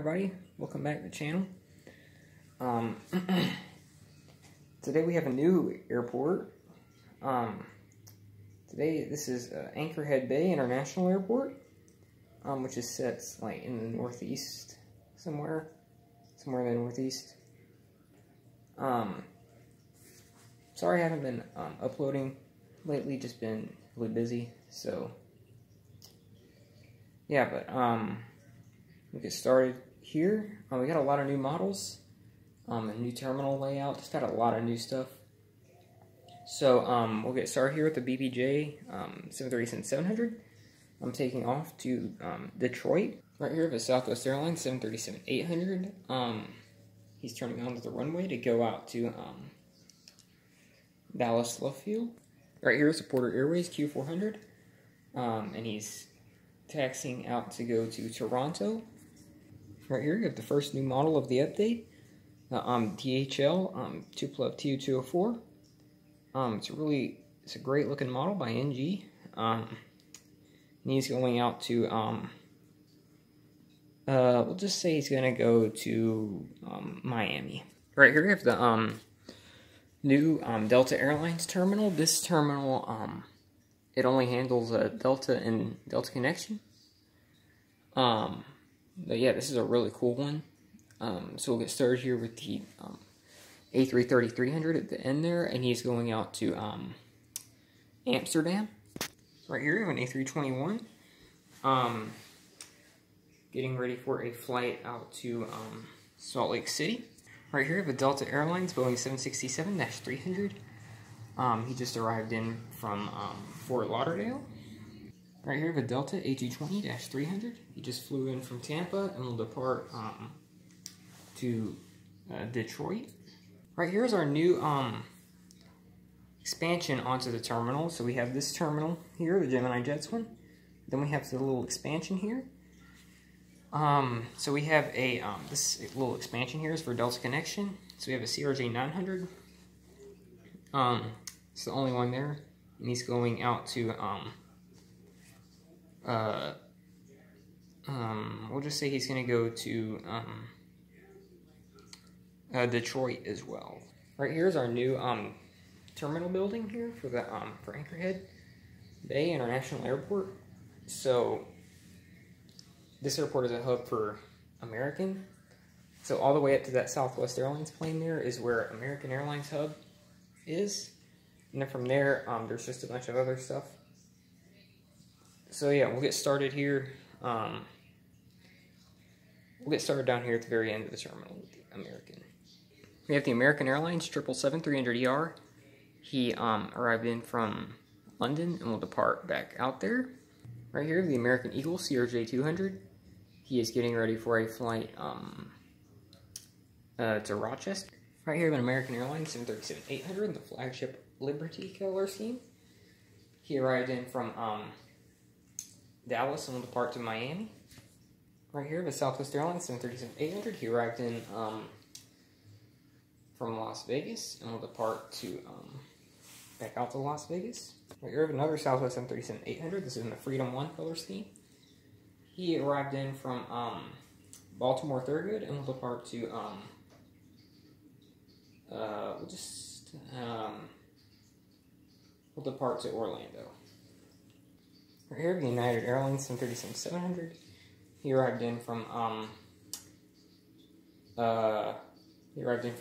Everybody, welcome back to the channel. Today we have a new airport. Today this is Anchorhead Bay International Airport, which is set like in the northeast, somewhere in the northeast. Sorry I haven't been uploading lately, just been really busy. So yeah, but we'll get started here. We got a lot of new models, a new terminal layout, just got a lot of new stuff. So we'll get started here with the BBJ 737-700. I'm taking off to Detroit. Right here with Southwest Airlines 737-800. He's turning onto the runway to go out to Dallas Love Field. Right here is the Porter Airways Q400, and he's taxiing out to go to Toronto. Right here you have the first new model of the update, DHL TU204. It's a great looking model by NG. And he's going out to we'll just say he's gonna go to Miami. Right here you have the new Delta Airlines terminal. This terminal it only handles Delta and Delta Connection. But yeah, this is a really cool one. So we'll get started here with the A330-300 at the end there, and he's going out to Amsterdam. Right here, you have an A321. Getting ready for a flight out to Salt Lake City. Right here, you have a Delta Airlines Boeing 767-300. He just arrived in from Fort Lauderdale. Right here, we have a Delta A220-300. He just flew in from Tampa and will depart to Detroit. Right here is our new expansion onto the terminal. So we have this terminal here, the Gemini Jets one. Then we have the little expansion here. So we have a this little expansion here is for Delta Connection. So we have a CRJ-900. It's the only one there, and he's going out to we'll just say he's going to go to Detroit as well. Right here is our new terminal building here for the for Anchorhead Bay International Airport. So this airport is a hub for American. So all the way up to that Southwest Airlines plane there is where American Airlines hub is, and then from there there's just a bunch of other stuff. So yeah, we'll get started here. We'll get started down here at the very end of the terminal with the American. We have the American Airlines 777-300ER. He arrived in from London and will depart back out there. Right here, the American Eagle CRJ-200. He is getting ready for a flight to Rochester. Right here, the American Airlines 737-800, the flagship Liberty color scheme. He arrived in from Dallas and will depart to Miami. Right here, the Southwest Airlines 737-800. He arrived in from Las Vegas and will depart to back out to Las Vegas. Right here, we have another Southwest 737-800. This is in the Freedom 1 color scheme. He arrived in from Baltimore Thurgood and will depart to we'll depart to Orlando. Right here, the United Airlines 737-700. He arrived in from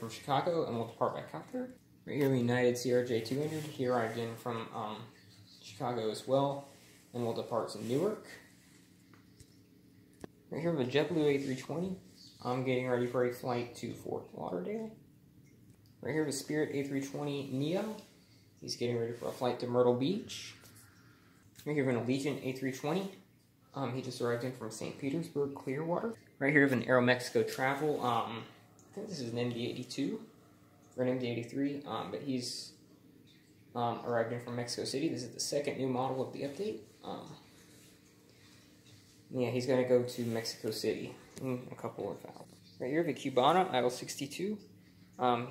Chicago and will depart back out there. Right here, the United CRJ-200. He arrived in from Chicago as well and will depart to Newark. Right here, the JetBlue A320. I'm getting ready for a flight to Fort Lauderdale. Right here, the Spirit A320 Neo. He's getting ready for a flight to Myrtle Beach. Right here, we have an Allegiant A320. He just arrived in from St. Petersburg, Clearwater. Right here, we have an Aeromexico Travel. I think this is an MD-82 or an MD-83, but he's arrived in from Mexico City. This is the second new model of the update. Yeah, he's going to go to Mexico City in a couple of hours. Right here, the Cubana IL-62.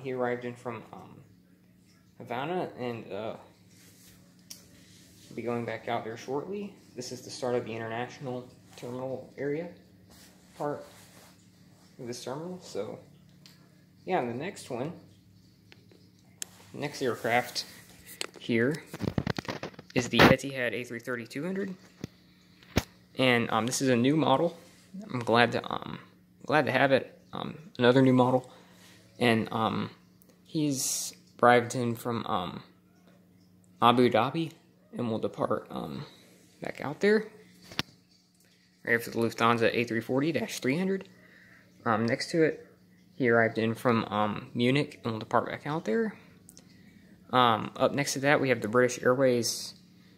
He arrived in from Havana and will be going back out there shortly. This is the start of the international terminal area part. of this terminal. So, yeah, and the next one, next aircraft here is the Etihad A330-200, and this is a new model. I'm glad to have it. Another new model, and he's arrived in from Abu Dhabi, and will depart back out there right after the Lufthansa A340-300. Next to it, he arrived in from Munich and will depart back out there. Up next to that, we have the British Airways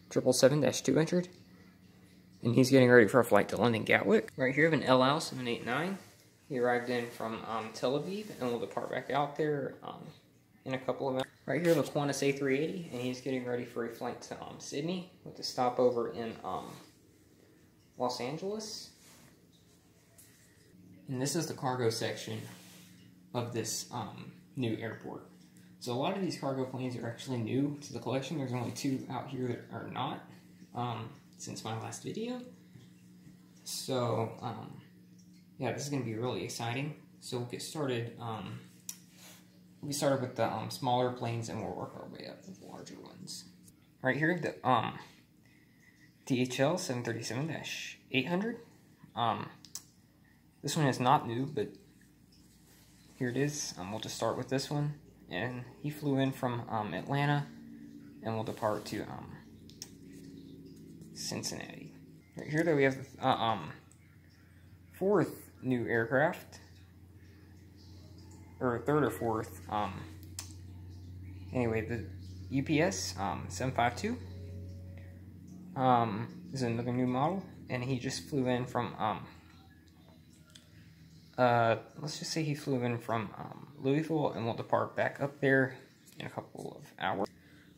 777-200, and he's getting ready for a flight to London Gatwick. Right here, we have an El Al 789. He arrived in from Tel Aviv and will depart back out there in a couple of hours. Right here, the Qantas A380, and he's getting ready for a flight to Sydney with a stopover in Los Angeles. And this is the cargo section of this new airport. So a lot of these cargo planes are actually new to the collection. There's only 2 out here that are not since my last video. So yeah, this is going to be really exciting. So we'll get started. We'll get started with the smaller planes, and we'll work our way up to the larger ones. Right here, the DHL 737-800. This one is not new, but here it is. We'll just start with this one. And he flew in from Atlanta and will depart to Cincinnati. Right here, though, we have the 4th new aircraft, or 3rd or 4th. Anyway, the UPS 752 is another new model, and he just flew in from let's just say he flew in from Louisville and will depart back up there in a couple of hours.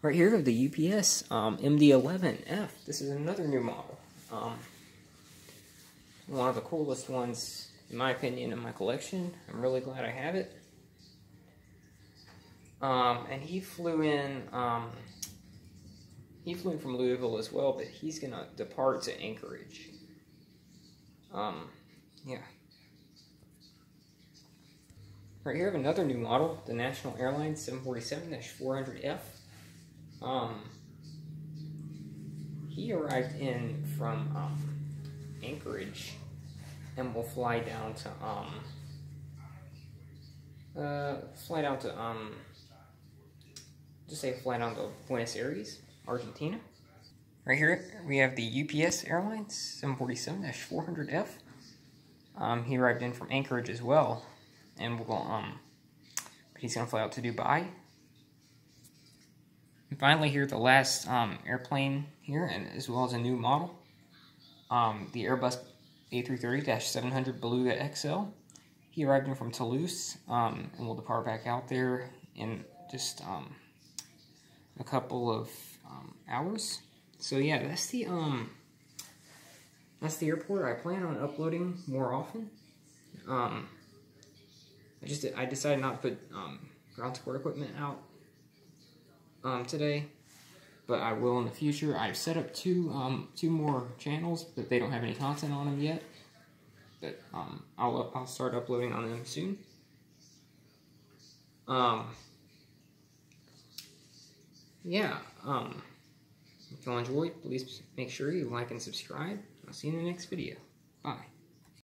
Right here, we have the UPS MD-11F. This is another new model. One of the coolest ones, in my opinion, in my collection. I'm really glad I have it. And he flew in from Louisville as well, but he's gonna depart to Anchorage. Yeah. Right here, I have another new model, the National Airlines 747-400F. He arrived in from Anchorage and will fly down to Buenos Aires, Argentina. Right here we have the UPS Airlines 747-400F. He arrived in from Anchorage as well, and will but he's gonna fly out to Dubai. And finally, here the last airplane here, and as well as a new model, the Airbus A330-700 Beluga XL. He arrived in from Toulouse and will depart back out there in just a couple of hours. So yeah, that's the airport. I plan on uploading more often. I decided not to put ground support equipment out today, but I will in the future. I've set up two more channels, but they don't have any content on them yet. But I'll start uploading on them soon. Yeah. If y'all enjoyed, please make sure you like and subscribe. I'll see you in the next video. Bye.